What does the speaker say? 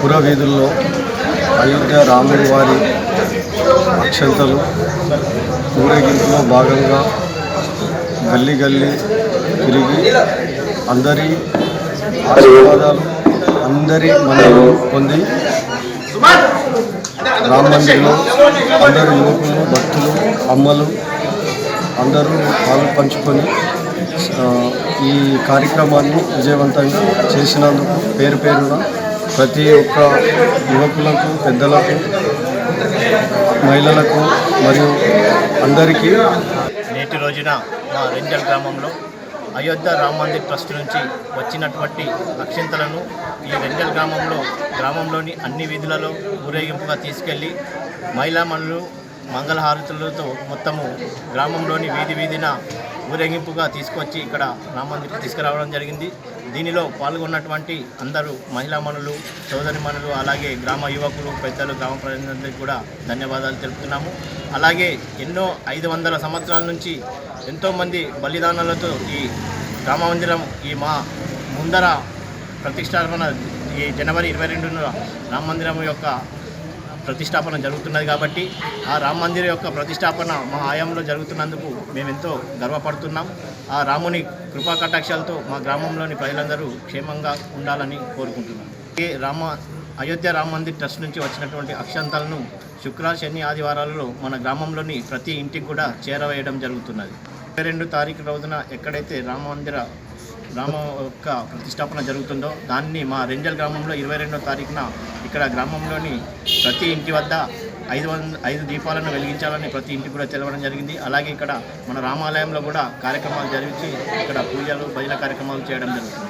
పురవీధుల్లో అయోధ్య రాముడి వారి అక్షంతలు ఊరేగింపులో భాగంగా గల్లీ గల్లీ తిరిగి అందరి ఆశీర్వాదాలు అందరి మనలు పొంది రామ మందిరంలో అందరు యువకులు భక్తులు అమ్మలు అందరూ పాలు పంచుకొని ఈ కార్యక్రమాన్ని విజయవంతంగా చేసినందుకు పేరు పేరున ప్రతి ఒక్క యువకులకు పెద్దలకు మహిళలకు మరియు అందరికీ నేటి రోజున మా రెంజల్ గ్రామంలో అయోధ్య రామ మందిర్ ట్రస్ట్ నుంచి వచ్చినటువంటి అక్షింతలను ఈ రెంజల్ గ్రామంలోని అన్ని వీధులలో ఊరేగింపుగా తీసుకెళ్ళి మహిళామణులు మంగళహారతులతో మొత్తము గ్రామంలోని వీధిన ఊరేగింపుగా తీసుకొచ్చి ఇక్కడ రామ మందిర్కి తీసుకురావడం జరిగింది. దీనిలో పాల్గొన్నటువంటి అందరూ మహిళామణులు సోదరిమణులు అలాగే గ్రామ యువకులు పెద్దలు గ్రామ ప్రజలందరికీ కూడా ధన్యవాదాలు తెలుపుతున్నాము. అలాగే ఎన్నో 500 సంవత్సరాల నుంచి ఎంతోమంది బలిదానాలతో ఈ రామ మందిరం ఈ మా ముందర ప్రతిష్టాపన ఈ జనవరి 22న రామ మందిరం యొక్క ప్రతిష్టాపన జరుగుతున్నది కాబట్టి ఆ రామ మందిరం యొక్క ప్రతిష్టాపన మా ఆయంలో జరుగుతున్నందుకు మేమెంతో గర్వపడుతున్నాం. ఆ రాముని కృపా కటాక్షాలతో మా గ్రామంలోని ప్రజలందరూ క్షేమంగా ఉండాలని కోరుకుంటున్నాం. ఈ అయోధ్య రామ మందిర్ ట్రస్ట్ నుంచి వచ్చినటువంటి అక్షంతలను శుక్ర శని ఆదివారాలలో మన గ్రామంలోని ప్రతి ఇంటికి కూడా చేరవేయడం జరుగుతున్నది. 22 తారీఖు రోజున ఎక్కడైతే రామ యొక్క ప్రతిష్టాపన జరుగుతుందో దాన్ని మా రెంజల్ గ్రామంలో 22వ తారీఖున ఇక్కడ గ్రామంలోని ప్రతి ఇంటి వద్ద 5 దీపాలను వెలిగించాలని ప్రతి ఇంటికి కూడా తెలవడం జరిగింది. అలాగే ఇక్కడ మన రామాలయంలో కూడా కార్యక్రమాలు జరిగించి ఇక్కడ పూజలు భజన కార్యక్రమాలు చేయడం జరుగుతుంది.